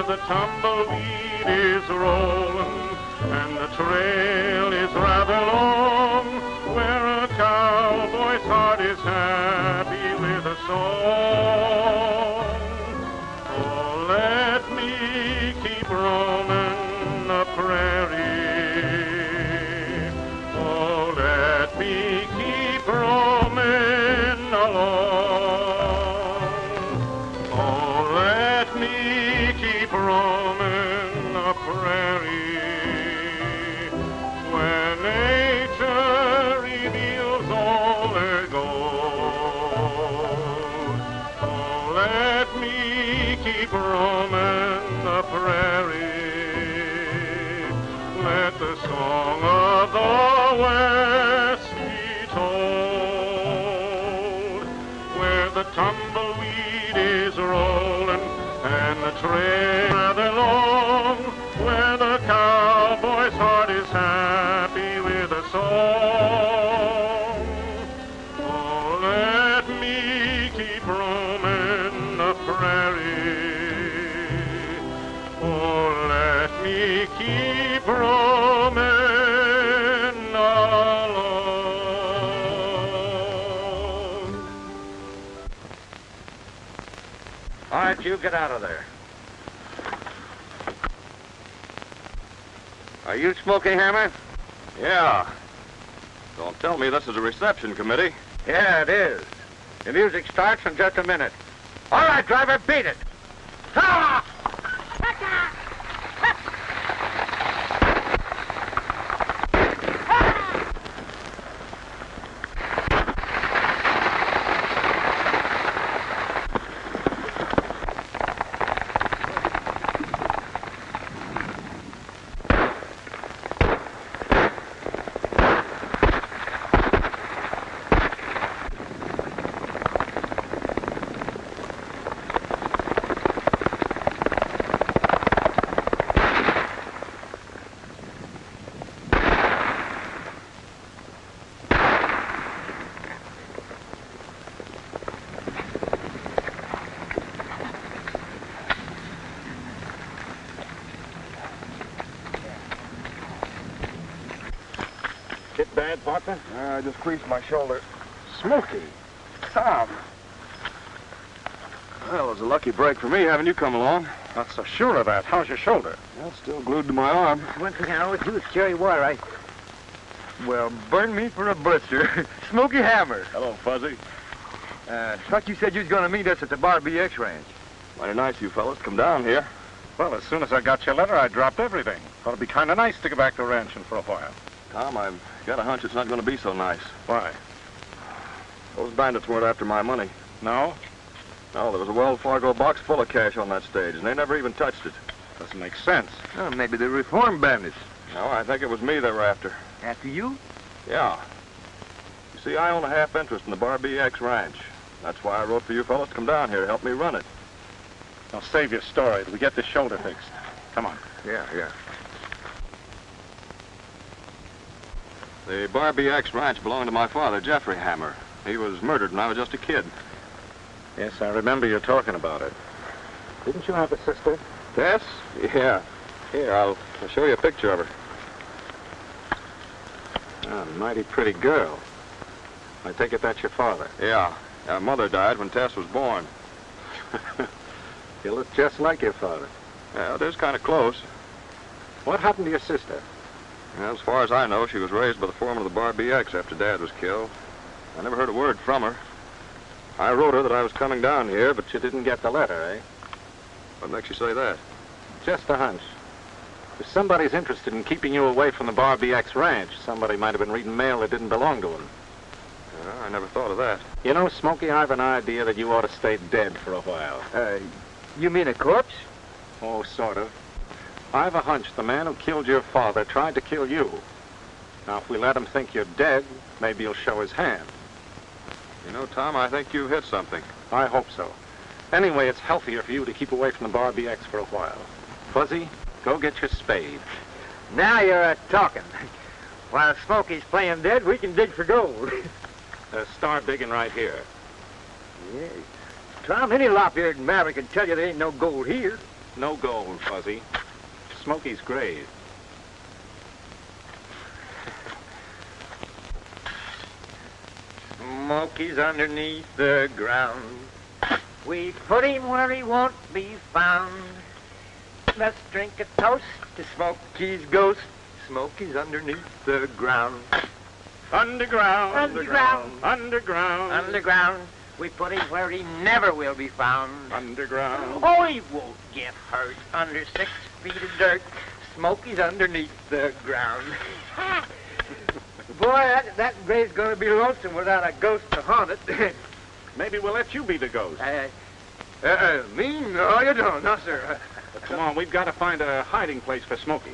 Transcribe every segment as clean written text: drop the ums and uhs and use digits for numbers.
the tumbleweed is rolling, and the trail is rather long, where a cowboy's heart is happy with a song. Oh, let me keep roaming the prairie. Oh, let me keep roaming along. Oh, let me keep roaming the prairie, where nature reveals all her gold. Oh, let me keep roaming the prairie. Let the song of the West be told, where the tumbleweed is rolling and the trail rather long, where the cowboy's heart is happy with a song. Oh, let me keep roaming the prairie. Oh, let me keep roaming along. All right, you get out of there. Are you Smoky Hammer? Yeah. Don't tell me this is a reception committee. Yeah, it is. The music starts in just a minute. All right, driver, beat it. Ah! Hit bad, partner? I just creased my shoulder. Smoky. Tom. Well, it was a lucky break for me having you come along. Not so sure of that. How's your shoulder? Well, still glued to my arm. One thing I always do is carry water. Well, burn me for a blister. Smoky Hammer. Hello, Fuzzy. Thought you said you was going to meet us at the Bar BX ranch. Mighty nice you fellas come down here. Well, as soon as I got your letter, I dropped everything. Thought it'd be kind of nice to go back to ranching for a while. Tom, I've got a hunch it's not going to be so nice. Why? Those bandits weren't after my money. No? No, there was a Wells Fargo box full of cash on that stage, and they never even touched it. Doesn't make sense. Oh, maybe the reform bandits. No, I think it was me they were after. After you? Yeah. You see, I own a half interest in the Bar BX ranch. That's why I wrote for you fellas to come down here to help me run it. Now, save your story till we get this shoulder fixed. Come on. Yeah. The Bar BX ranch belonged to my father, Jeffrey Hammer. He was murdered when I was just a kid. Yes, I remember you talking about it. Didn't you have a sister? Tess? Yeah. Here, I'll show you a picture of her. A mighty pretty girl. I take it that's your father. Yeah. Our mother died when Tess was born. You look just like your father. Yeah, it is kind of close. What happened to your sister? Well, as far as I know, she was raised by the foreman of the Bar BX after Dad was killed. I never heard a word from her. I wrote her that I was coming down here, but You didn't get the letter, eh? what makes you say that? Just a hunch. If somebody's interested in keeping you away from the Bar BX ranch, somebody might have been reading mail that didn't belong to him. Yeah, I never thought of that. You know, Smokey, I've an idea that you ought to stay dead for a while. You mean a corpse? Oh, sort of. I've a hunch the man who killed your father tried to kill you. Now, if we let him think you're dead, maybe he'll show his hand. You know, Tom, I think you hit something. I hope so. Anyway, it's healthier for you to keep away from the Bar BX for a while. Fuzzy, go get your spade. Now you're talking. While Smokey's playing dead, we can dig for gold. Start digging right here. Yeah. Tom, any lop-eared maverick can tell you there ain't no gold here. No gold, Fuzzy. Smokey's grave. Smokey's underneath the ground. We put him where he won't be found. Let's drink a toast to Smokey's ghost. Smokey's underneath the ground. Underground. Underground. Underground. Underground. We put him where he never will be found. Underground. Oh, he won't get hurt under 6 feet of dirt. Smokey's underneath the ground. Boy, that grave's gonna be lonesome without a ghost to haunt it. Maybe we'll let you be the ghost. Me? No, you don't. No, sir. Come on, we've got to find a hiding place for Smokey.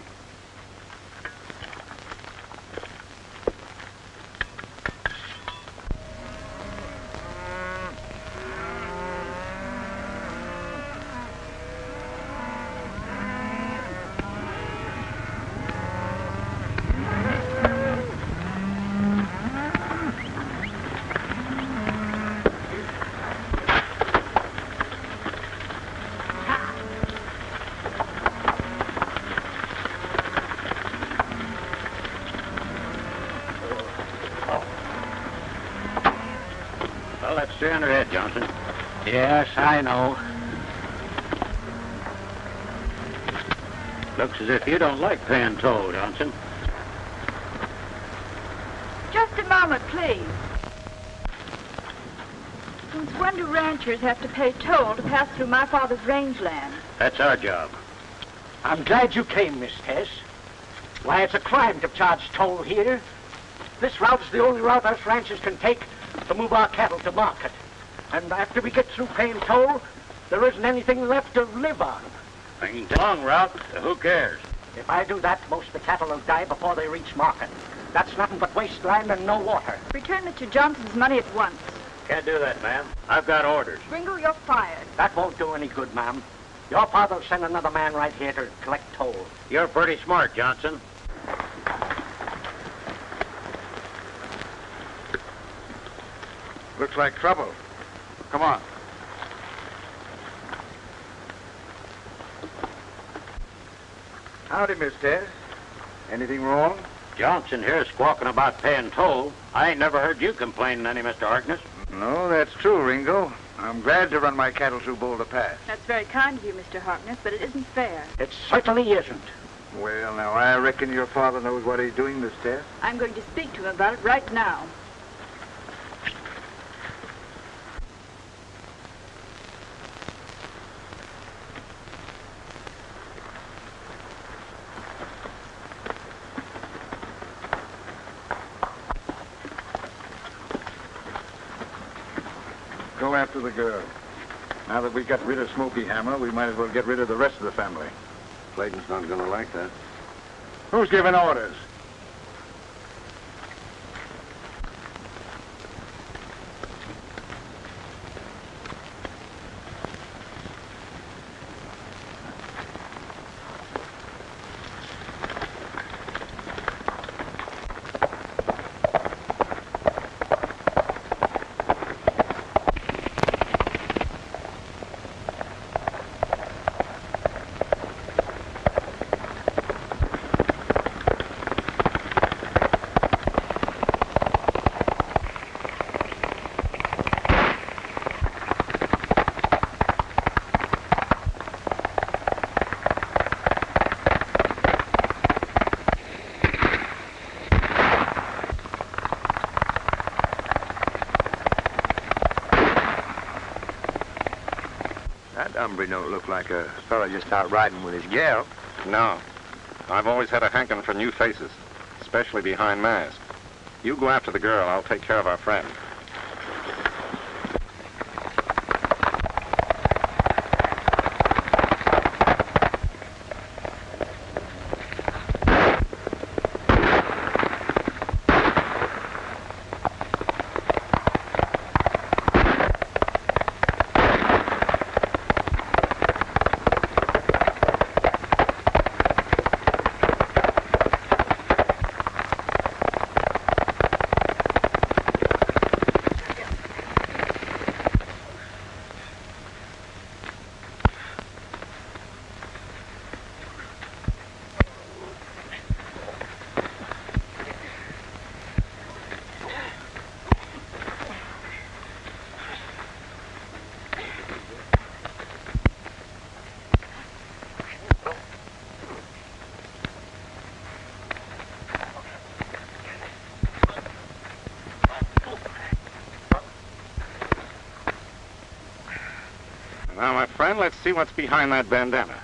Well, let's stay on her head, Johnson. Yes, I know. Looks as if you don't like paying toll, Johnson. Just a moment, please. Since when do ranchers have to pay toll to pass through my father's rangeland? That's our job. I'm glad you came, Miss Tess. Why, it's a crime to charge toll here. This route's the only route us ranchers can take to move our cattle to market. And after we get through paying toll, there isn't anything left to live on. Ain't a long route, so who cares? If I do that, most of the cattle will die before they reach market. That's nothing but wasteland and no water. Return Mr. Johnson's money at once. Can't do that, ma'am. I've got orders. Gringo, you're fired. That won't do any good, ma'am. Your father will send another man right here to collect toll. You're pretty smart, Johnson. Looks like trouble. Come on. Howdy, Miss Tess. Anything wrong? Johnson here squawking about paying toll. I ain't never heard you complaining any, Mr. Harkness. No, that's true, Ringo. I'm glad to run my cattle through Boulder Pass. That's very kind of you, Mr. Harkness, but it isn't fair. It certainly isn't. Well, now, I reckon your father knows what he's doing, Miss Tess. I'm going to speak to him about it right now. Go after the girl. Now that we got rid of Smoky Hammer, we might as well get rid of the rest of the family. Clayton's not going to like that. Who's giving orders? Hombre don't look like a fella just out riding with his gal. No. I've always had a hankering for new faces, especially behind masks. You go after the girl, I'll take care of our friend. Now, my friend, let's see what's behind that bandana.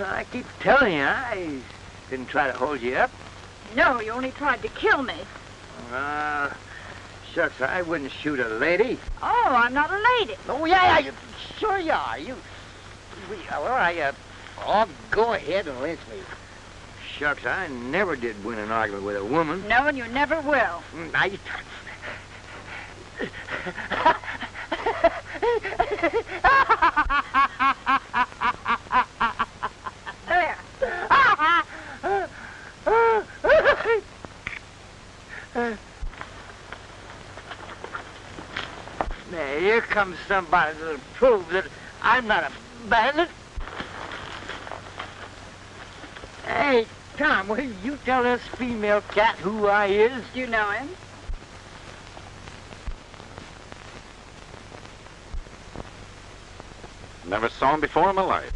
I keep telling you, I didn't try to hold you up. No, you only tried to kill me. Shucks, I wouldn't shoot a lady. Oh, I'm not a lady. Oh, yeah, sure you are. All right, go ahead and lynch me. Shucks, I never did win an argument with a woman. No, and you never will. There. Now, here comes somebody that'll prove that I'm not a bandit. Hey, Tom, will you tell this female cat who I is? Do you know him? Never saw him before in my life.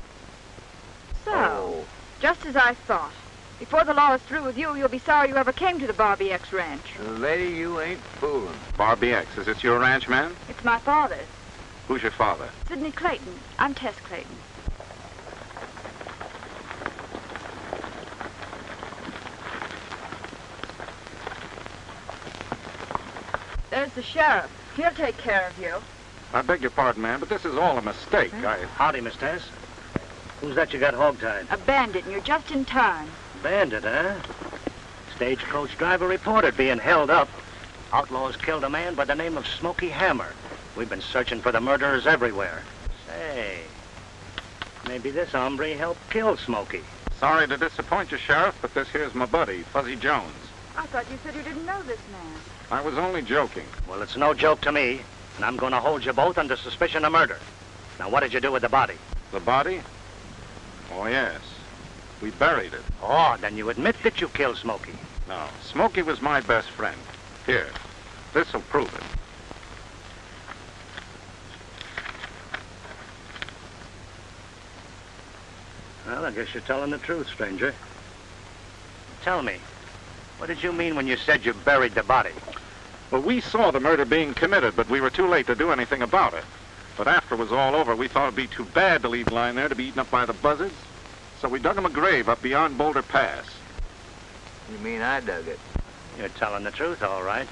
So, just as I thought. Before the law is through with you, you'll be sorry you ever came to the Barbie X Ranch. Lady, you ain't fooling. Barbie X, is this your ranch, man? It's my father's. Who's your father? Sidney Clayton. I'm Tess Clayton. There's the sheriff. He'll take care of you. I beg your pardon, man, but this is all a mistake. Howdy, Miss Tess. Who's that you got hogtied? A bandit, and you're just in time. Bandit, huh? Stagecoach driver reported being held up. Outlaws killed a man by the name of Smoky Hammer. We've been searching for the murderers everywhere. Say, maybe this hombre helped kill Smoky. Sorry to disappoint you, Sheriff, but this here's my buddy, Fuzzy Jones. I thought you said you didn't know this man. I was only joking. Well, it's no joke to me, and I'm going to hold you both under suspicion of murder. Now, what did you do with the body? The body? Oh, yes. We buried it. Oh, then you admit that you killed Smoky. No, Smokey was my best friend. Here, this'll prove it. Well, I guess you're telling the truth, stranger. Tell me, what did you mean when you said you buried the body? Well, we saw the murder being committed, but we were too late to do anything about it. But after it was all over, we thought it'd be too bad to leave lying there to be eaten up by the buzzards. So we dug him a grave up beyond Boulder Pass. You mean I dug it? You're telling the truth, all right.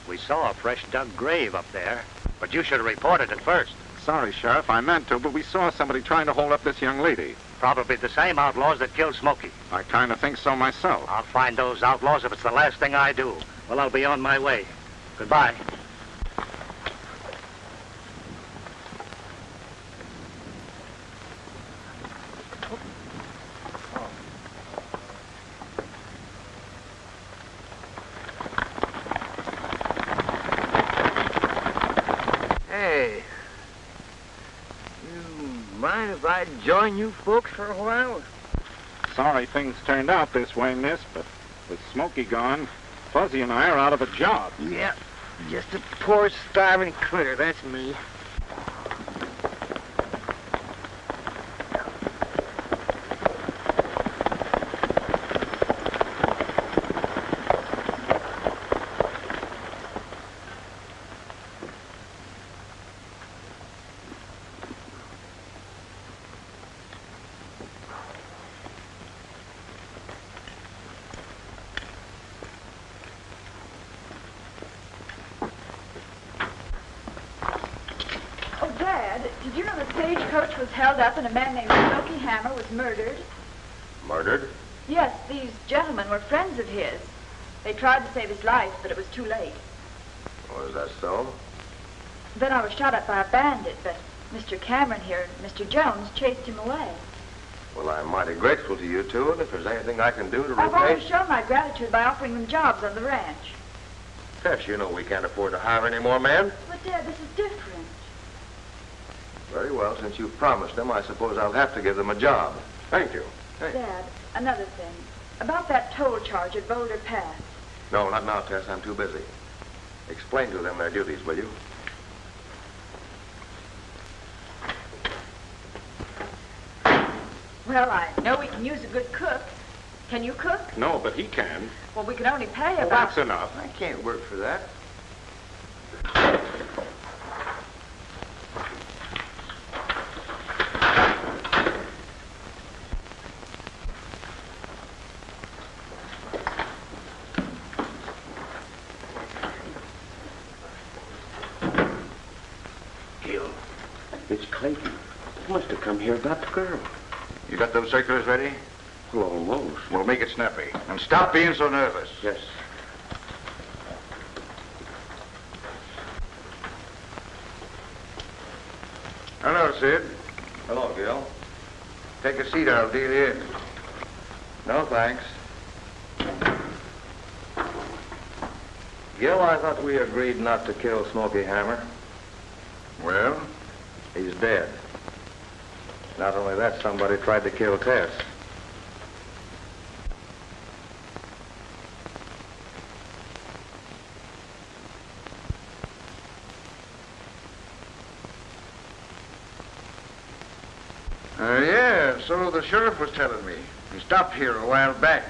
We saw a fresh dug grave up there, but you should have reported it first. Sorry, Sheriff, I meant to, but we saw somebody trying to hold up this young lady. Probably the same outlaws that killed Smoky. I kind of think so myself. I'll find those outlaws if it's the last thing I do. Well, I'll be on my way. Goodbye. Hey, you mind if I join you folks for a while? Sorry things turned out this way, miss, but with Smokey gone, Fuzzy and I are out of a job. Yeah, just a poor starving critter, that's me. stagecoach was held up and a man named Smoky Hammer was murdered. Murdered? Yes, these gentlemen were friends of his. They tried to save his life, but it was too late. Oh, is that so? Then I was shot at by a bandit, but Mr. Cameron here and Mr. Jones chased him away. Well, I'm mighty grateful to you two, and if there's anything I can do to I've repay... always shown my gratitude by offering them jobs on the ranch. Tess, you know we can't afford to hire any more men. But, Dad, this is different. Very well, since you've promised them, I suppose I'll have to give them a job. Thank you. Hey. Dad, another thing. About that toll charge at Boulder Pass. No, not now, Tess. I'm too busy. Explain to them their duties, will you? Well, I know we can use a good cook. Can you cook? No, but he can. Well, we can only pay Well, about... that's enough. I can't work for that. Gil, it's Clayton. He must have come here about the girl. You got those circulars ready? Well, almost. Well, make it snappy. And stop being so nervous. Yes. Hello, Sid. Hello, Gil. Take a seat. I'll deal you in. No, thanks. Gil, I thought we agreed not to kill Smoky Hammer. Well? He's dead. Not only that, somebody tried to kill Tess. Yeah, so the sheriff was telling me. He stopped here a while back.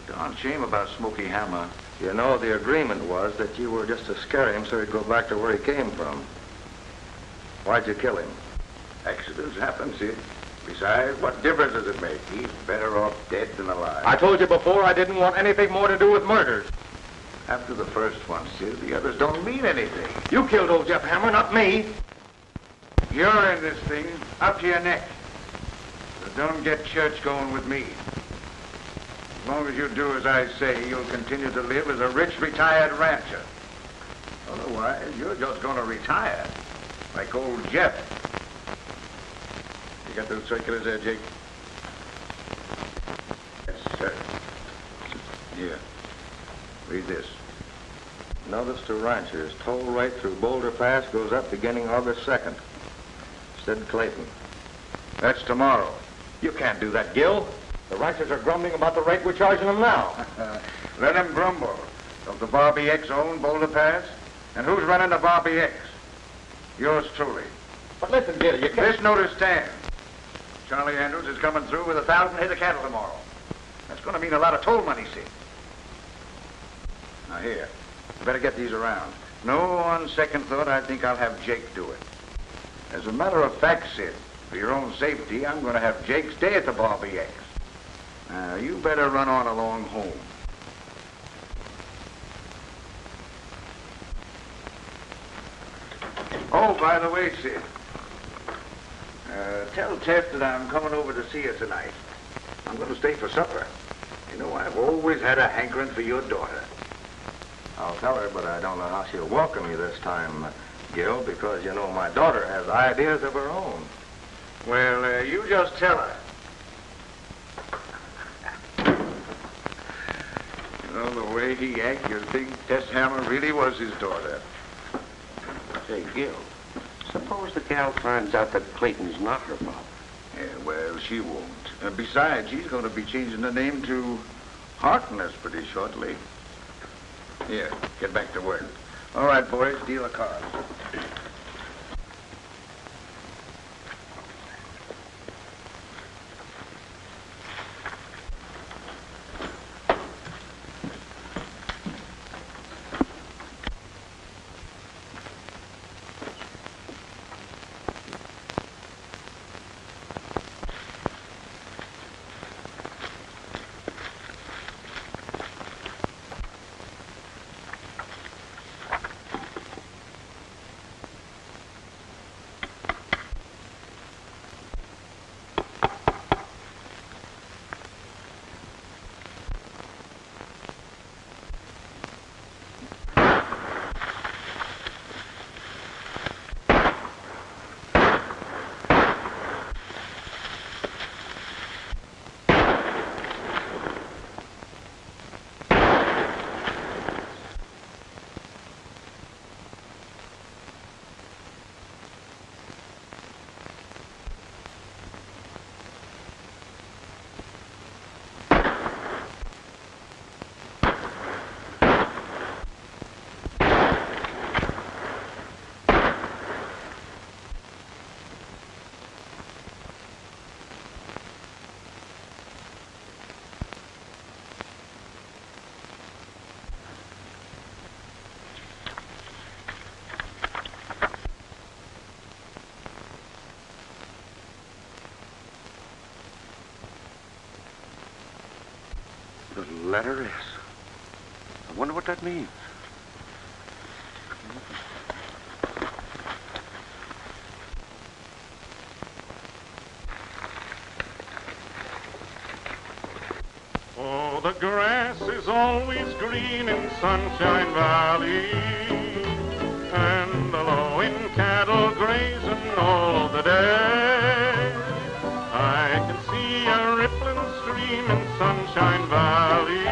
Darn shame about Smoky Hammer. You know, the agreement was that you were just to scare him so he'd go back to where he came from. Why'd you kill him? Accidents happen, Sid. Besides, what difference does it make? He's better off dead than alive. I told you before I didn't want anything more to do with murders. After the first one, Sid, the others don't mean anything. You killed old Jeff Hammer, not me. You're in this thing up to your neck. So don't get church going with me. As long as you do as I say, you'll continue to live as a rich retired rancher. Otherwise, you're just going to retire, like old Jeff. You got those circulars there, Jake? Yes, sir. Here. Read this. Notice to ranchers, toll rate through Boulder Pass goes up beginning August 2nd. Sid Clayton. That's tomorrow. You can't do that, Gil. The ranchers are grumbling about the rate we're charging them now. Let them grumble. Don't the Barbie X own Boulder Pass? And who's running the Barbie X? Yours truly. But listen, Gil, you can't... This notice stands. Charlie Andrews is coming through with 1,000 head of cattle tomorrow. That's going to mean a lot of toll money, Sid. Now here, you better get these around. No, on second thought, I think I'll have Jake do it. As a matter of fact, Sid, for your own safety, I'm going to have Jake stay at the Barbie X. Now, you better run on along home. Oh, by the way, Sid, tell Tess that I'm coming over to see her tonight. I'm going to stay for supper. You know, I've always had a hankering for your daughter. I'll tell her, but I don't know how she'll welcome you this time, Gil, because, you know, my daughter has ideas of her own. Well, you just tell her. You know, the way he acts, you'd think Tess Hammer really was his daughter. Say, Gil, suppose the gal finds out that Clayton's not her father. Yeah, well, she won't. Besides, she's going to be changing the name to Harkness pretty shortly. Here, get back to work. All right, boys, deal the cards. letter S. I wonder what that means. Oh, the grass is always green in Sunshine Valley, and the lowing cattle grazing all the day. I can see a rippling stream in Sunshine Valley,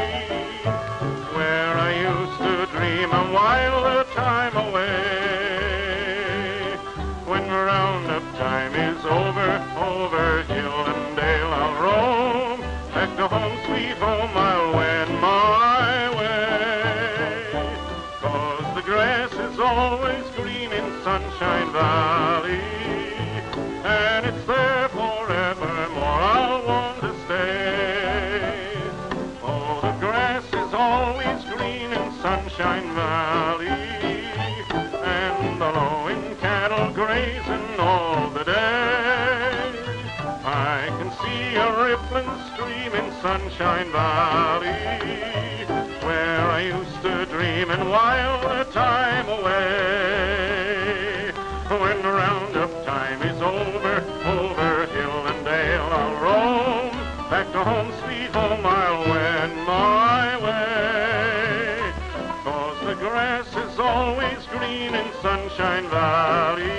where I used to dream a while the time away. When roundup time is over, over hill and dale I'll roam, back to home, sweet home, I'll wend my way. 'Cause the grass is always green in Sunshine Valley, and it's there forevermore, I'll want to stay. Oh, the grass is always green in Sunshine Valley, and the lowing cattle grazing all the day. I can see a rippling stream in Sunshine Valley, where I used to dream and while the time away. When roundup time is over, over hill and dale I'll roam, back to home, sweet home, I'll wend my way. 'Cause the grass is always green in Sunshine Valley,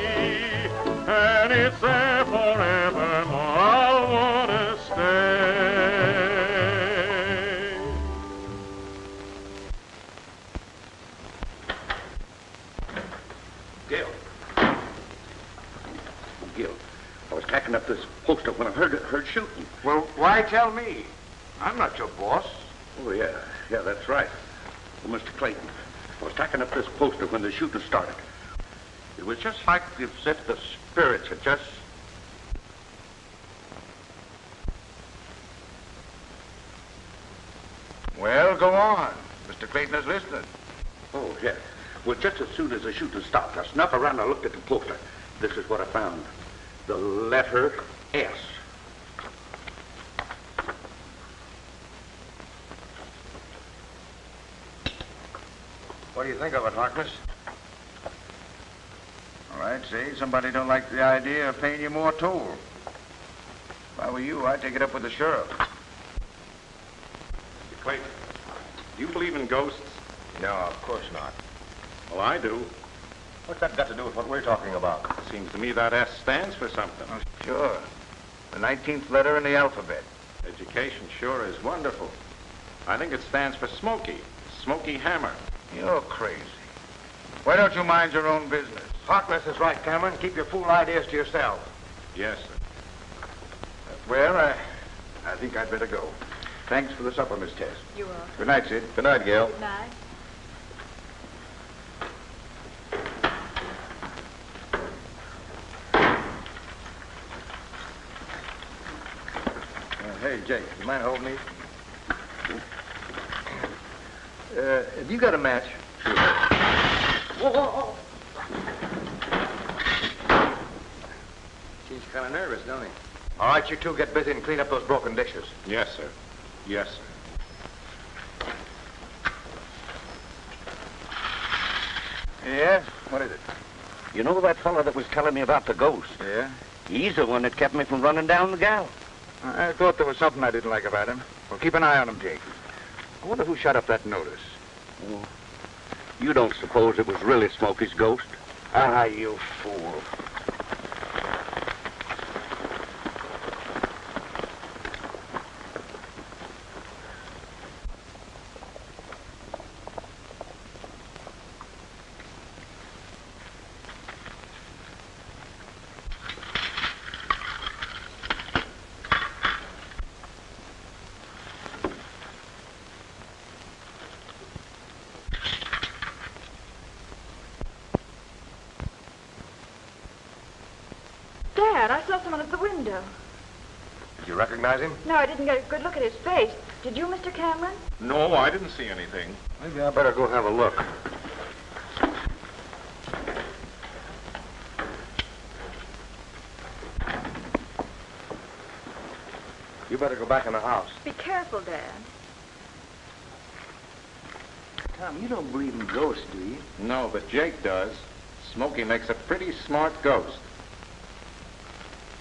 and it's there forevermore, I'll want to stay. Gil, I was tacking up this poster when I heard shooting. Well, why tell me? I'm not your boss. Oh, yeah, that's right. Well, Mr. Clayton, I was tacking up this poster when the shooting started. It was just like as if the spirits had just... Well, go on. Mr. Clayton is listening. Oh, yeah. Well, just as soon as the shooting stopped, I snuck around and I looked at the poster. This is what I found. The letter S. What do you think of it, Harkness? All right, see, somebody don't like the idea of paying you more toll. If I were you, I'd take it up with the sheriff. Mr. Clayton, do you believe in ghosts? No, of course not. Well, I do. What's that got to do with what we're talking about? Seems to me that S stands for something. Oh, sure. The 19th letter in the alphabet. Education sure is wonderful. I think it stands for Smoky. Smoky Hammer. You're crazy. Why don't you mind your own business? Harkness is right, Cameron. Keep your fool ideas to yourself. Yes, sir. Well, I think I'd better go. Thanks for the supper, Miss Tess. You are. Good night, Sid. Good night, Gail. Good night. Hey, Jake, you mind holding these? Have you got a match? Whoa. He's kind of nervous, don't he? All right, you two get busy and clean up those broken dishes. Yes, sir. Yes, sir. Yeah? What is it? You know that fellow that was telling me about the ghost? Yeah? He's the one that kept me from running down the gal. I thought there was something I didn't like about him. Well, keep an eye on him, Jake. I wonder who shot up that notice. Oh, you don't suppose it was really Smokey's ghost? Ah, you fool. Dad, I saw someone at the window. Did you recognize him? No, I didn't get a good look at his face. Did you, Mr. Cameron? No, I didn't see anything. Maybe I better go have a look. You better go back in the house. Be careful, Dad. Tom, you don't believe in ghosts, do you? No, but Jake does. Smokey makes a pretty smart ghost.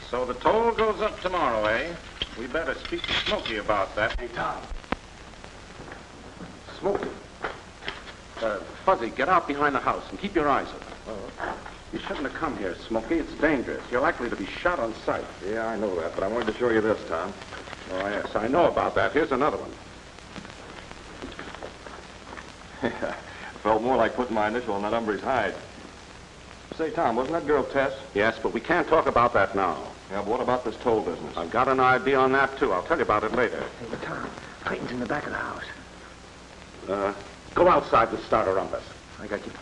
So the toll goes up tomorrow, eh? We better speak to Smokey about that. Hey, Tom. Smokey. Fuzzy, get out behind the house and keep your eyes open. You shouldn't have come here, Smokey. It's dangerous. You're likely to be shot on sight. Yeah, I know that, but I wanted to show you this, Tom. Oh, yes, I know about that. Here's another one. Felt more like putting my initial on that Umbre's hide. Say, Tom, wasn't that girl Tess? Yes, but we can't talk about that now. Yeah, but what about this toll business? I've got an idea on that, too. I'll tell you about it later. Hey, but Tom, Clayton's in the back of the house. Go outside and start a rumpus. I got you.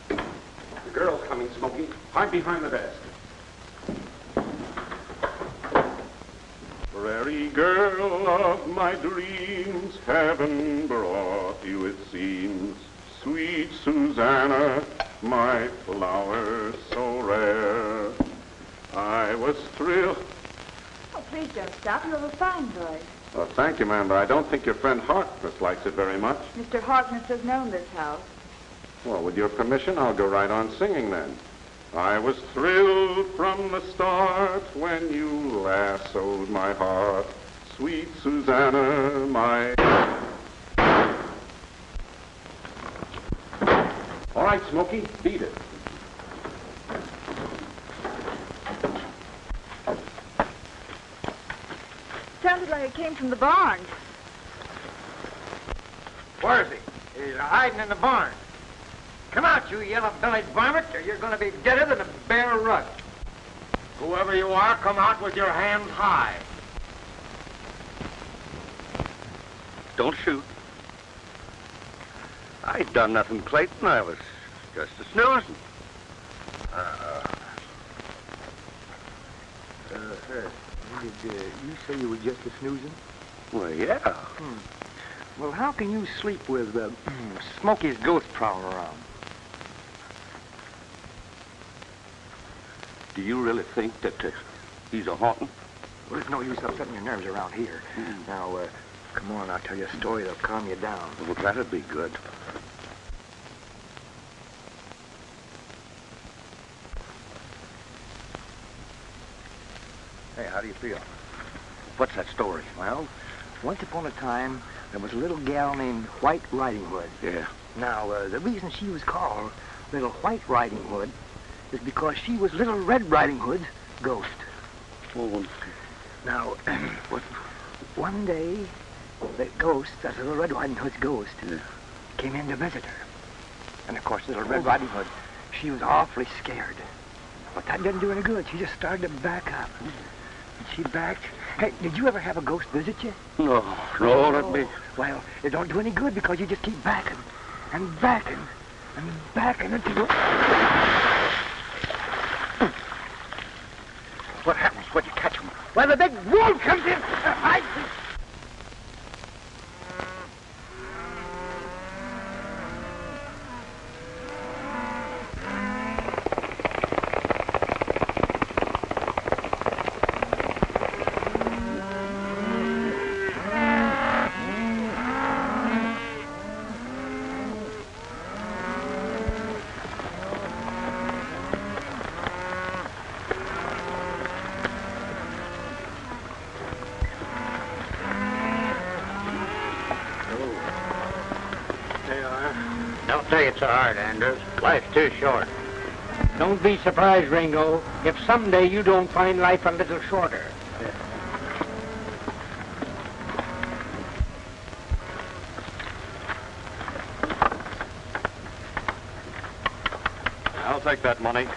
The girl's coming, Smokey. Hide behind the desk. Prairie girl of my dreams, heaven brought you, it seems. Sweet Susanna, my flower so rare. I was thrilled. Oh, please don't stop. You have a fine voice. Oh, thank you, ma'am, but I don't think your friend Harkness likes it very much. Mr. Harkness has known this house. Well, with your permission, I'll go right on singing then. I was thrilled from the start when you lassoed my heart. Sweet Susanna, my... All right, Smokey, beat it. Sounded like it came from the barn. Where is he? He's hiding in the barn. Come out, you yellow-bellied varmint, or you're going to be deader than a bare rug. Whoever you are, come out with your hands high. Don't shoot. I done nothing, Clayton. I was just a snoozing. Did you say you were just a snoozing? Well, yeah. Well, how can you sleep with Smokey's ghost prowling around? Do you really think that he's a haunting? Well, there's no use upsetting your nerves around here. Now, come on, I'll tell you a story that'll calm you down. Well, that'd be good. Hey, how do you feel? What's that story? Well, once upon a time, there was a little gal named White Riding Hood. Yeah. Now, the reason she was called Little White Riding Hood is because she was Little Red Riding Hood's ghost. Oh. Now, one day, the ghost, that's Little Red Riding Hood's ghost, came in to visit her. And, of course, Little Red Riding Hood, she was awfully scared. But that didn't do any good. She just started to back up. And she backed. Hey, did you ever have a ghost visit you? No, let me... Well, it don't do any good because you just keep backing and backing and backing until... What happens when you catch him? Well, the big wolf comes in. Don't say it's so hard, Andrews. Life's too short. Don't be surprised, Ringo, if someday you don't find life a little shorter. I'll take that money.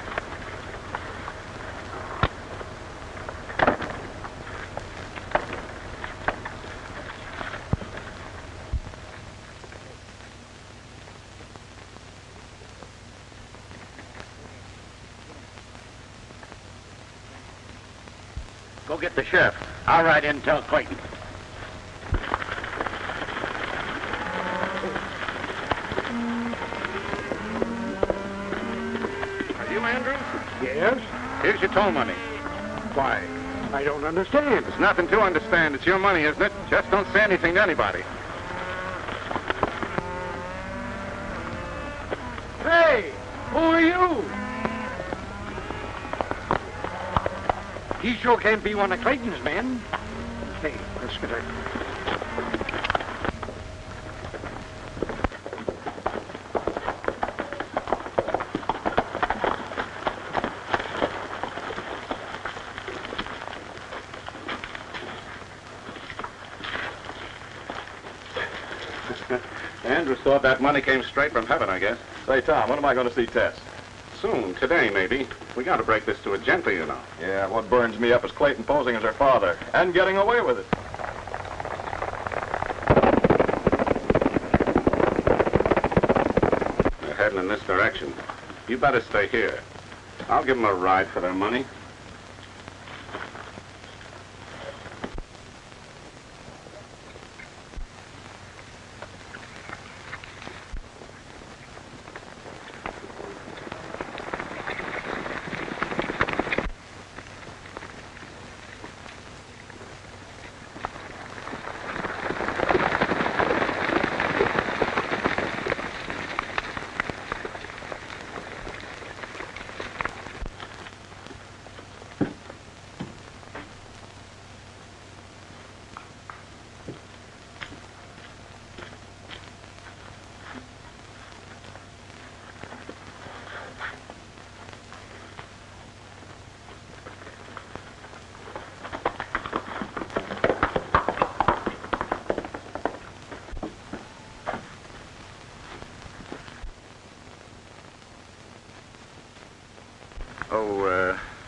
Go get the sheriff. I'll ride in and tell Clayton. Are you Andrews? Yes? Here's your toll money. Why? I don't understand. There's nothing to understand. It's your money, isn't it? Just don't say anything to anybody. Hey! Who are you? He sure can't be one of Clayton's men. Hey, let's get her. Andrews thought that money came straight from heaven, I guess. Say, Tom, when am I going to see Tess? Soon, today, maybe. We got to break this to a gently, you know. Yeah, what burns me up is Clayton posing as her father and getting away with it. They're heading in this direction. You better stay here. I'll give them a ride for their money.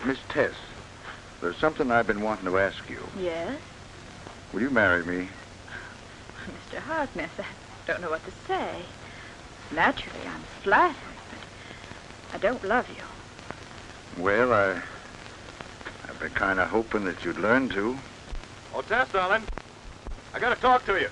Miss Tess, there's something I've been wanting to ask you. Yes? Will you marry me? Mr. Harkness, I don't know what to say. Naturally, I'm flattered, but I don't love you. Well, I've been kind of hoping that you'd learn to. Oh, Tess, darling, I got to talk to you.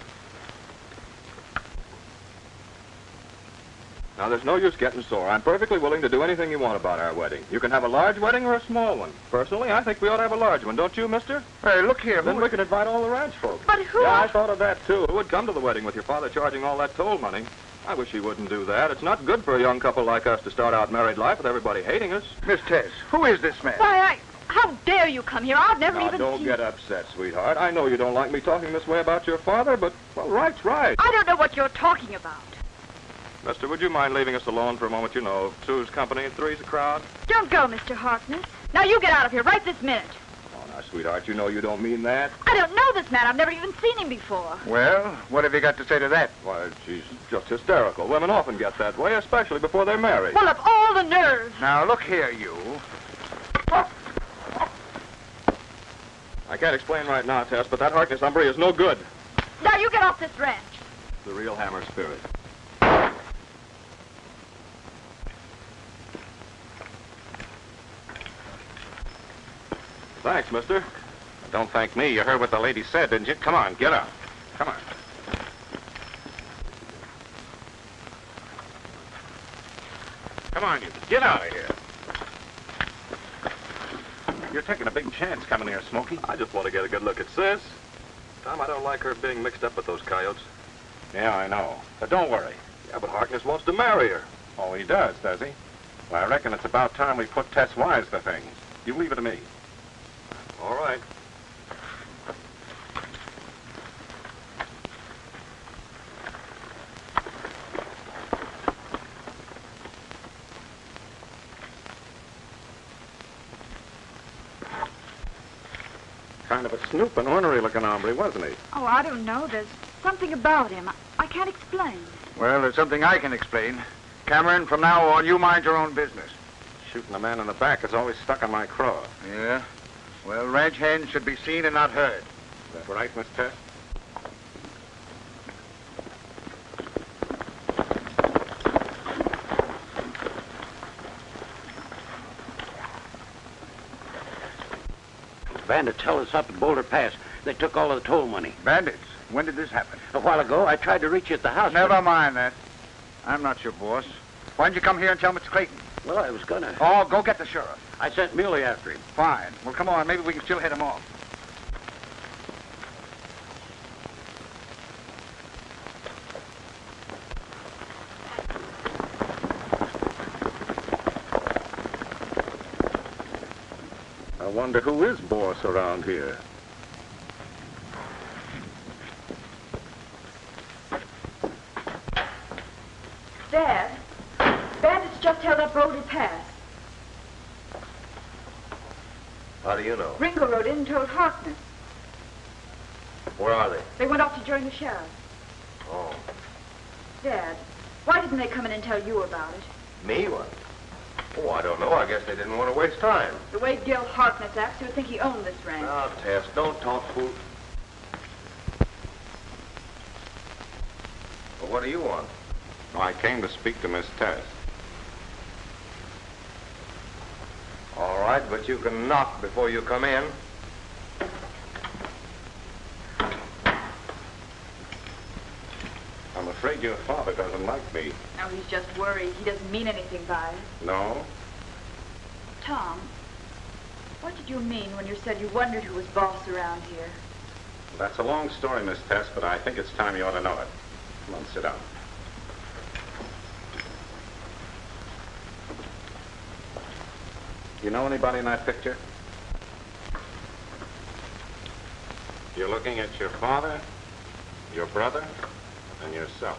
Now, there's no use getting sore. I'm perfectly willing to do anything you want about our wedding. You can have a large wedding or a small one. Personally, I think we ought to have a large one, don't you, mister? Hey, look here. Then we can invite all the ranch folks. But who? Yeah, I thought of that, too. Who would come to the wedding with your father charging all that toll money? I wish he wouldn't do that. It's not good for a young couple like us to start out married life with everybody hating us. Miss Tess, who is this man? Why, how dare you come here? I've never Now, even don't seen... get upset, sweetheart. I know you don't like me talking this way about your father, but, well, right's right. I don't know what you're talking about. Mister, would you mind leaving us alone for a moment? You know, two's company and three's a crowd. Don't go, Mr. Harkness. Now you get out of here right this minute. Oh, now, sweetheart, you know you don't mean that. I don't know this man. I've never even seen him before. Well, what have you got to say to that? Why, she's just hysterical. Women often get that way, especially before they're married. Well, of all the nerve. Now, look here, you. I can't explain right now, Tess, but that Harkness hombre is no good. Now you get off this ranch. The real hammer spirit. Thanks, mister. Don't thank me. You heard what the lady said, didn't you? Come on, get up. Come on. Come on, you. Get out of here. You're taking a big chance coming here, Smokey. I just want to get a good look at Sis. Tom, I don't like her being mixed up with those coyotes. Yeah, I know. But don't worry. Yeah, but Harkness wants to marry her. Oh, he does he? Well, I reckon it's about time we put Tess wise to things. You leave it to me. All right. Kind of a snoop and ornery-looking hombre, wasn't he? Oh, I don't know. There's something about him. I can't explain. Well, there's something I can explain. Cameron, from now on, you mind your own business. Shooting a man in the back is always stuck in my craw. Yeah? Well, ranch hands should be seen and not heard. Is that right, Miss Tess? Bandits held us up at Boulder Pass. They took all of the toll money. Bandits? When did this happen? A while ago, I tried to reach you at the house. Never mind that. I'm not your boss. Why didn't you come here and tell Mr. Clayton? Well, I was gonna. Oh, go get the sheriff. I sent Muley after him. Fine. Well, come on. Maybe we can still head him off. I wonder who is boss around here. Dad, bandits just held up Boulder Pass. How do you know? Ringo rode in and told Harkness. Where are they? They went off to join the sheriff. Oh, Dad, why didn't they come in and tell you about it? me? What? Oh, I don't know. I guess they didn't want to waste time. The way Gil Harkness acts, you would think he owned this ranch. Now, Tess, don't talk fool. Well, what do you want? Oh, I came to speak to Miss Tess. All right, but you can knock before you come in. I'm afraid your father doesn't like me. No, he's just worried. He doesn't mean anything by it. No? Tom, what did you mean when you said you wondered who was boss around here? That's a long story, Miss Tess, but I think it's time you ought to know it. Come on, sit down. You know anybody in that picture? You're looking at your father, your brother, and yourself.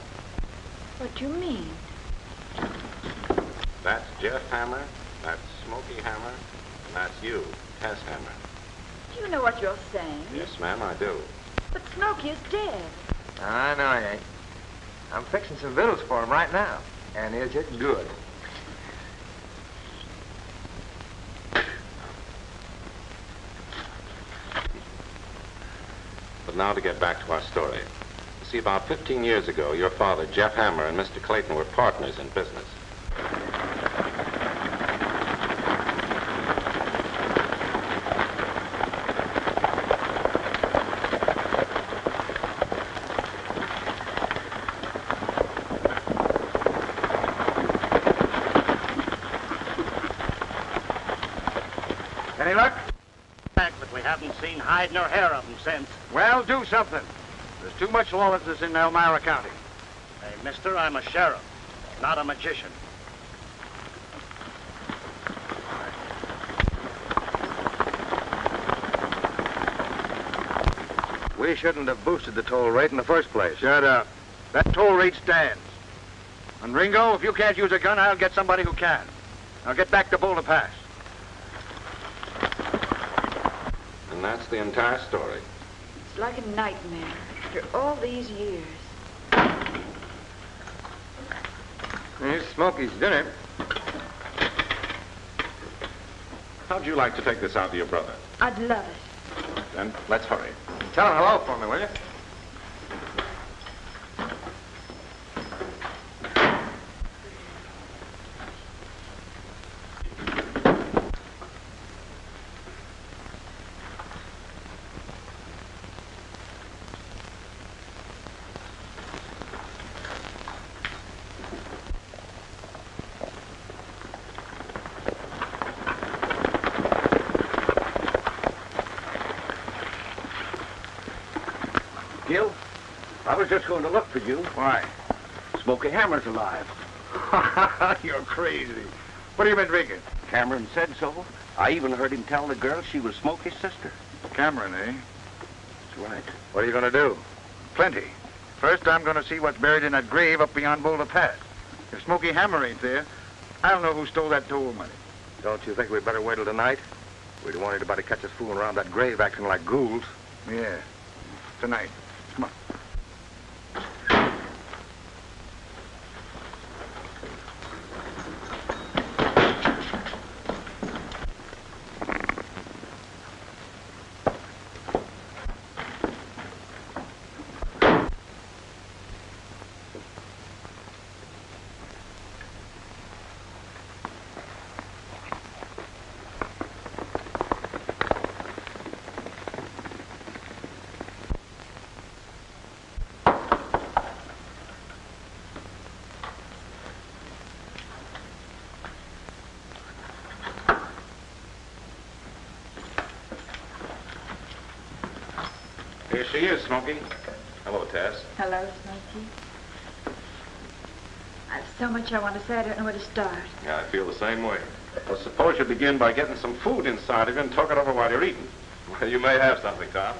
What do you mean? That's Jeff Hammer, that's Smokey Hammer, and that's you, Tess Hammer. Do you know what you're saying? Yes, ma'am, I do. But Smokey is dead. I know I ain't. I'm fixing some victuals for him right now. And is it good? But now to get back to our story. You see, about 15 years ago, your father, Jeff Hammer, and Mr. Clayton were partners in business. Any luck? But we haven't seen hide nor hair of them since. Well, do something. There's too much lawlessness in Elmira County. Hey, mister, I'm a sheriff, not a magician. We shouldn't have boosted the toll rate in the first place. Shut up. That toll rate stands. And Ringo, if you can't use a gun, I'll get somebody who can. Now get back to Boulder Pass. And that's the entire story. It's like a nightmare after all these years. Here's Smokey's dinner. How'd you like to take this out to your brother? I'd love it. Then let's hurry. Tell him hello for me, will you? Gil, I was just going to look for you. Why? Smokey Hammer's alive. You're crazy. What have you been drinking? Cameron said so. I even heard him tell the girl she was Smokey's sister. Cameron, eh? That's right. What are you going to do? Plenty. First, I'm going to see what's buried in that grave up beyond Boulder Pass. If Smokey Hammer ain't there, I'll know who stole that toll money. Don't you think we'd better wait till tonight? We don't want anybody to catch us fooling around that grave acting like ghouls. Yeah. Tonight. Come on. Here she is, Smokey. Hello, Tess. Hello, Smokey. I've so much I want to say, I don't know where to start. Yeah, I feel the same way. Well, suppose you begin by getting some food inside of you and talk it over while you're eating. Well, you may have something, Tom.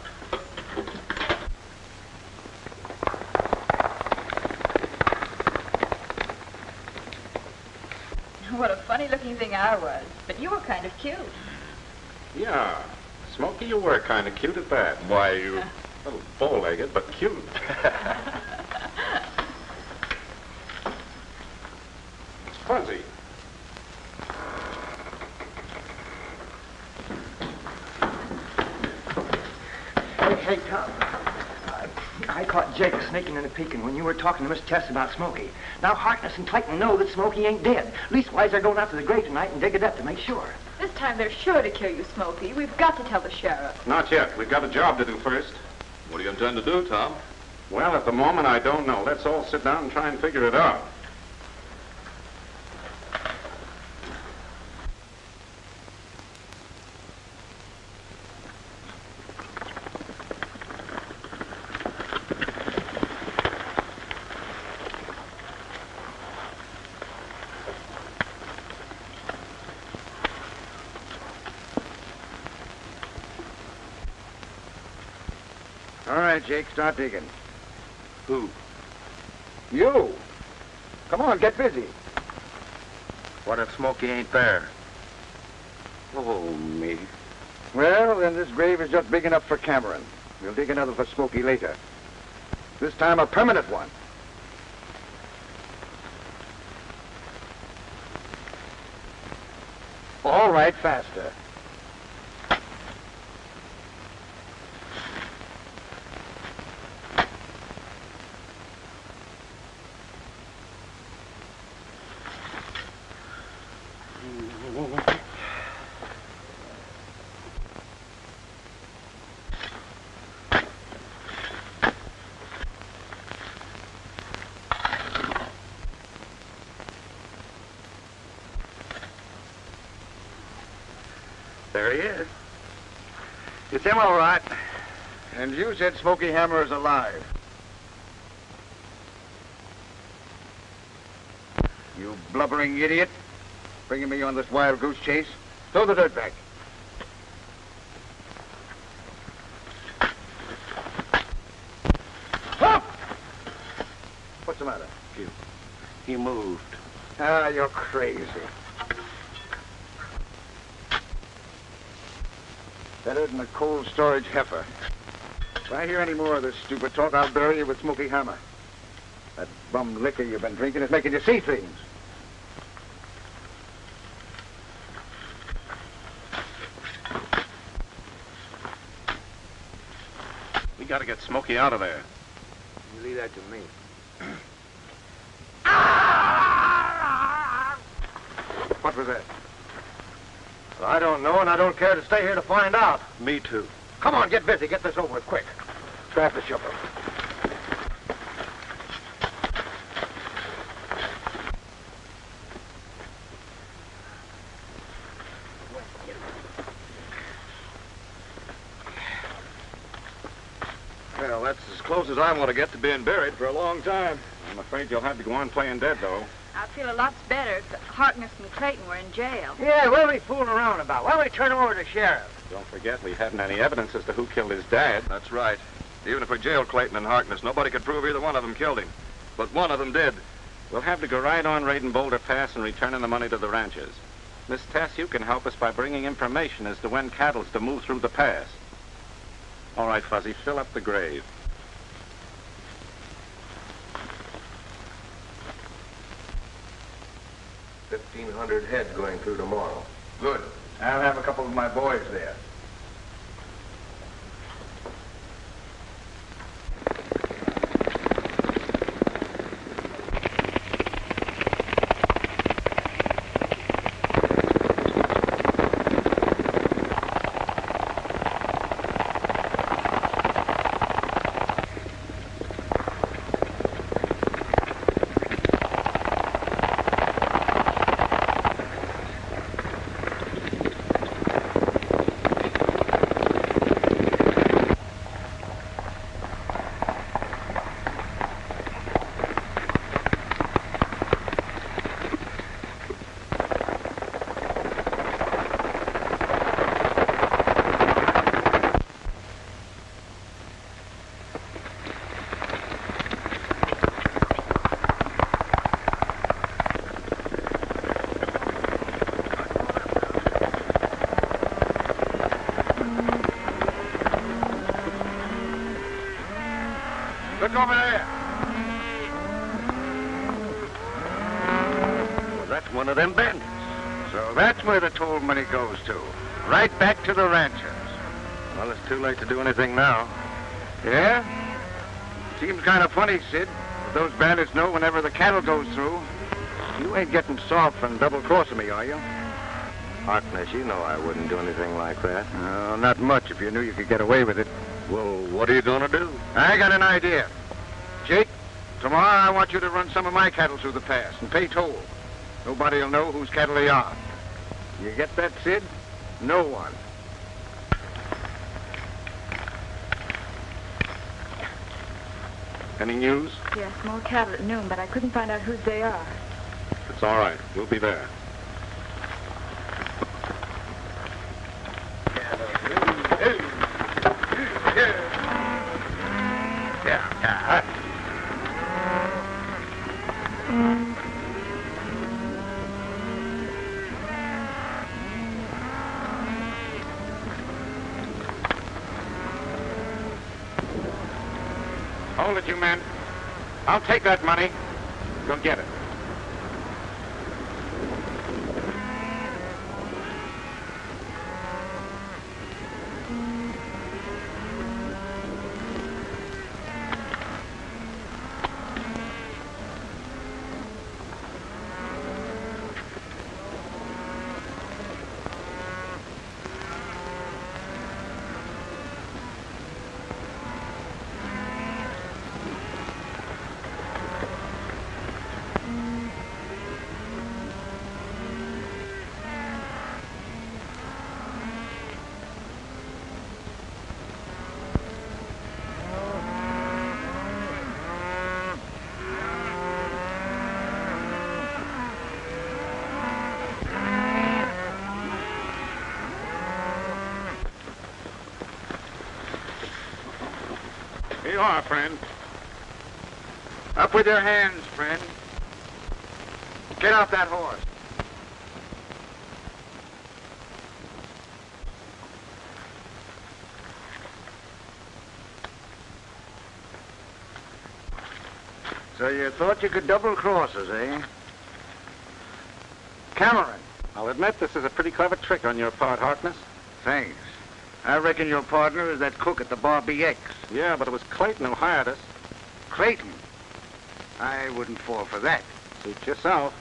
What a funny-looking thing I was. But you were kind of cute. Yeah. Smokey, you were kind of cute at that. Why, you... A little bow-legged, but cute. It's fuzzy. Hey, Tom. I caught Jake sneaking and peeking when you were talking to Miss Tess about Smokey. Now Harkness and Clayton know that Smokey ain't dead. Leastwise, they're going out to the grave tonight and dig it up to make sure. This time they're sure to kill you, Smokey. We've got to tell the sheriff. Not yet. We've got a job to do first. What do you intend to do, Tom? Well, at the moment, I don't know. Let's all sit down and try and figure it out. All right, Jake, start digging. Who? You. Come on, get busy. What if Smokey ain't there? Oh, me. Well, then this grave is just big enough for Cameron. We'll dig another for Smokey later. This time a permanent one. All right, faster. There he is. It's him, all right. And you said Smokey Hammer is alive. You blubbering idiot. Bringing me on this wild goose chase. Throw the dirt back. Up! What's the matter? He moved. Ah, you're crazy. Better than a cold storage heifer. If I hear any more of this stupid talk, I'll bury you with Smokey Hammer. That bum liquor you've been drinking is making you see things. We gotta get Smokey out of there. You leave that to me. What was that? Well, I don't know, and I don't care to stay here to find out. Me too. Come on, get busy. Get this over with quick. Grab the shovel. Well, that's as close as I want to get to being buried for a long time. I'm afraid you'll have to go on playing dead, though. I'd feel a lot better if Harkness and Clayton were in jail. Yeah, what are we fooling around about? Why don't we turn over to the sheriff? Don't forget, we haven't any evidence as to who killed his dad. That's right. Even if we jailed Clayton and Harkness, nobody could prove either one of them killed him. But one of them did. We'll have to go right on raiding Boulder Pass and returning the money to the ranches. Miss Tess, you can help us by bringing information as to when cattle's to move through the pass. All right, Fuzzy, fill up the grave. 1,500 head going through tomorrow. Good. I'll have a couple of my boys there. Look over there. Well, that's one of them bandits. So that's where the toll money goes to. Right back to the ranchers. Well, it's too late to do anything now. Yeah? Seems kind of funny, Sid. But those bandits know whenever the cattle goes through. You ain't getting soft and double-crossing me, are you? Harkness, you know I wouldn't do anything like that. Not much if you knew you could get away with it. Well, what are you going to do? I got an idea. Jake, tomorrow I want you to run some of my cattle through the pass and pay toll. Nobody'll know whose cattle they are. You get that, Sid? No one. Any news? Yes, more cattle at noon, but I couldn't find out whose they are. It's all right. We'll be there. Hold it, you men. I'll take that money. Go get it. Here you are, friend. Up with your hands, friend. Get off that horse. So you thought you could double-cross us, eh? Cameron. I'll admit this is a pretty clever trick on your part, Harkness. Thanks. I reckon your partner is that cook at the Bar BX. Yeah, but it was Clayton who hired us. Clayton? I wouldn't fall for that. Suit yourself.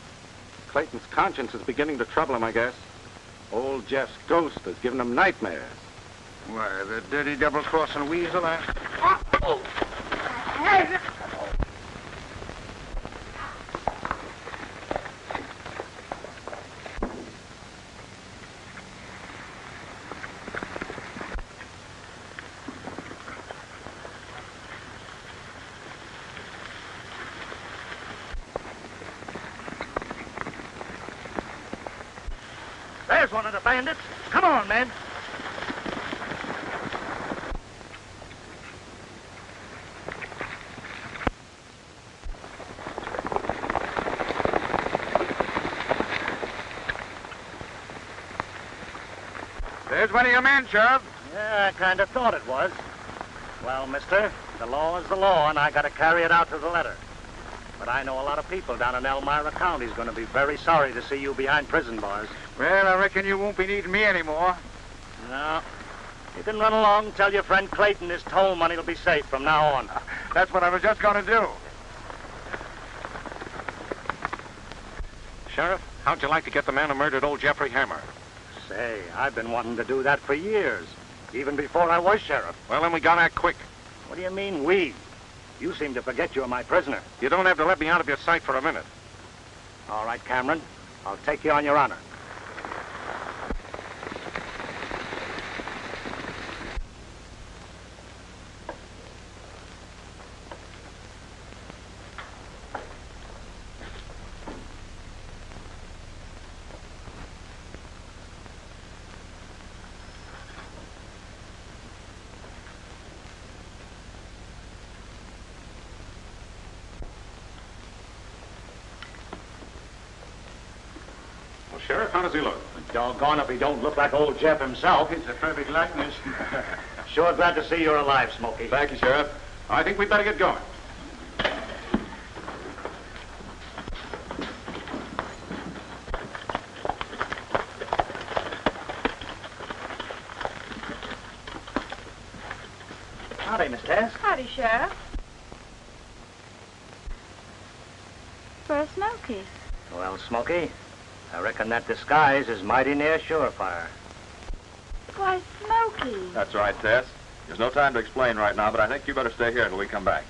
Clayton's conscience is beginning to trouble him, I guess. Old Jeff's ghost has given him nightmares. Why, the dirty double-crossing weasel, There's one of the bandits. Come on, men. There's one of your men, Sheriff. Yeah, I kind of thought it was. Well, mister, the law is the law, and I got to carry it out to the letter. But I know a lot of people down in Elmira County is going to be very sorry to see you behind prison bars. Well, I reckon you won't be needing me anymore. No. You can run along and tell your friend Clayton his toll money will be safe from now on. That's what I was just going to do. Sheriff, how'd you like to get the man who murdered old Jeffrey Hammer? Say, I've been wanting to do that for years, even before I was sheriff. Well, then we got out quick. What do you mean, we? You seem to forget you're my prisoner. You don't have to let me out of your sight for a minute. All right, Cameron. I'll take you on your honor. Sheriff, how does he look? Doggone if he don't look like old Jeff himself. It's a perfect likeness. Sure glad to see you're alive, Smokey. Thank you, Sheriff. I think we'd better get going. Howdy, Miss Tess. Howdy, Sheriff. Where's Smokey? Well, Smokey, I reckon that disguise is mighty near surefire. Why, Smokey. That's right, Tess. There's no time to explain right now, but I think you better stay here until we come back.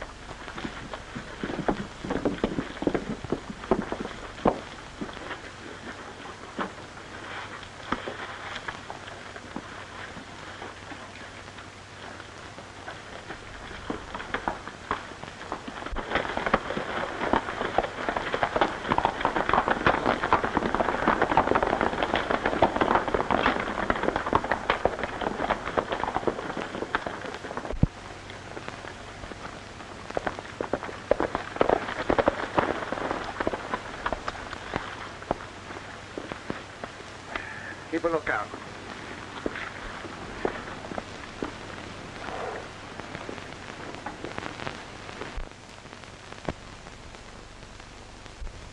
Keep a lookout.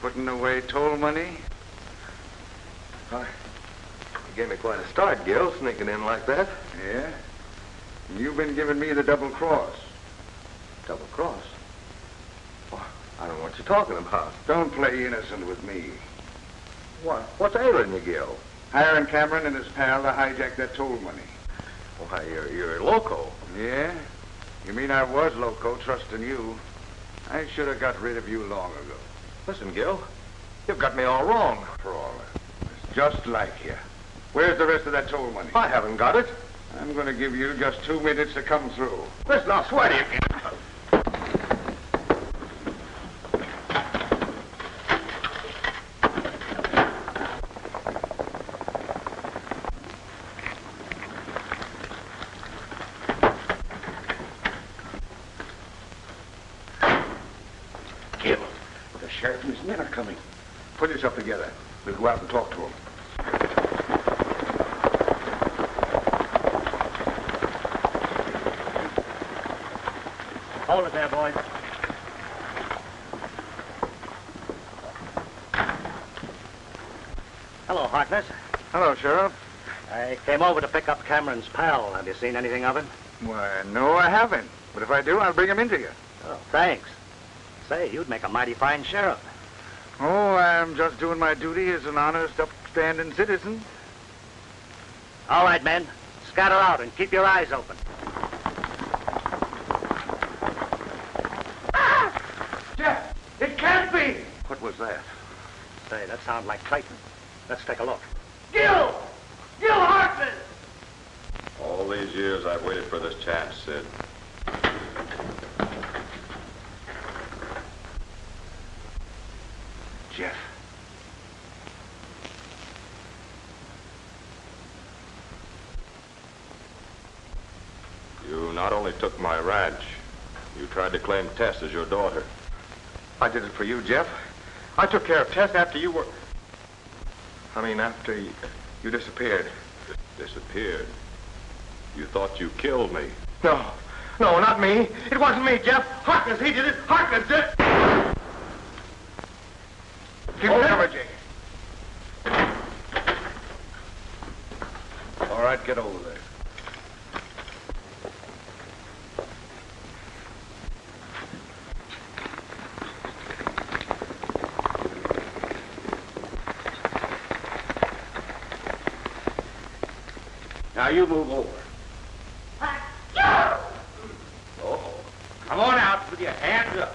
Putting away toll money? You gave me quite a start, Gil, sneaking in like that. Yeah? You've been giving me the double cross. Double cross? Oh, I don't know what you're talking about. Don't play innocent with me. What? What's ailing you, Gil? Hiring Cameron and his pal to hijack that toll money. Why, you're loco. Yeah? You mean I was loco, trusting you? I should have got rid of you long ago. Listen, Gil, you've got me all wrong. For all that. It's just like you. Where's the rest of that toll money? I haven't got it. I'm going to give you just 2 minutes to come through. Listen, I'll swear to you. Gil, the sheriff and his men are coming. Put yourself together. We'll go out and talk to him. Hold it there, boys. Hello, Harkness. Hello, Sheriff. I came over to pick up Cameron's pal. Have you seen anything of him? Why, no, I haven't. But if I do, I'll bring him into you. Oh, thanks. Say, you'd make a mighty fine sheriff. Oh, I'm just doing my duty as an honest, upstanding citizen. All right, men. Scatter out and keep your eyes open. Jeff, it can't be! What was that? Say, that sounds like Clayton. Let's take a look. Gil! Gil Harkness! All these years I've waited for this chance, Sid. Jeff. You not only took my ranch, you tried to claim Tess as your daughter. I did it for you, Jeff. I took care of Tess after you were... after you disappeared. Disappeared? You thought you killed me. No, not me. It wasn't me, Jeff. Harkness, he did it. Harkness did it. Keep it covered, Jake. All right, get over there. Now you move over. Oh, come on out with your hands up.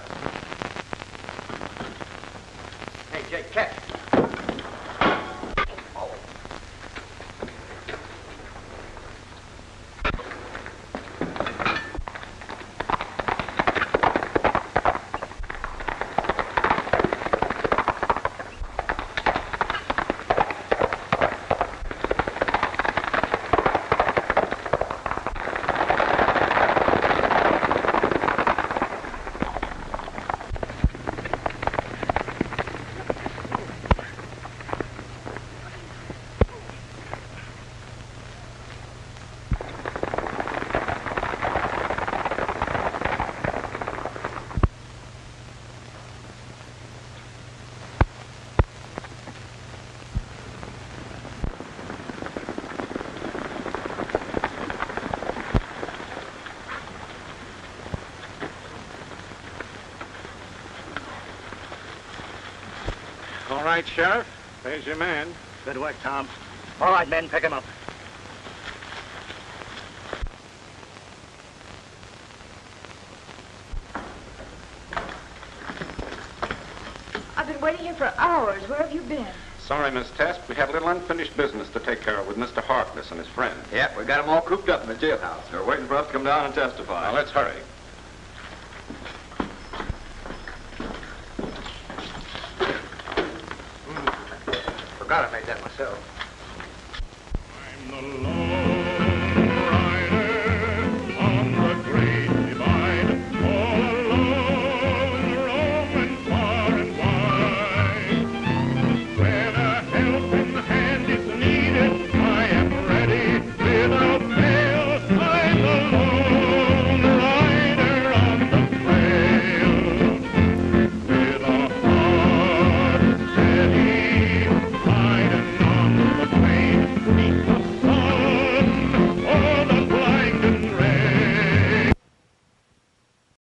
Hey, Jake, catch. All right, Sheriff. There's your man. Good work, Tom. All right, men, pick him up. I've been waiting here for hours. Where have you been? Sorry, Miss Tess. We had a little unfinished business to take care of with Mr. Harkness and his friend. Yep, we got them all cooped up in the jailhouse. They're waiting for us to come down and testify. Now, let's hurry. Forgot I made that myself. I'm the Lord.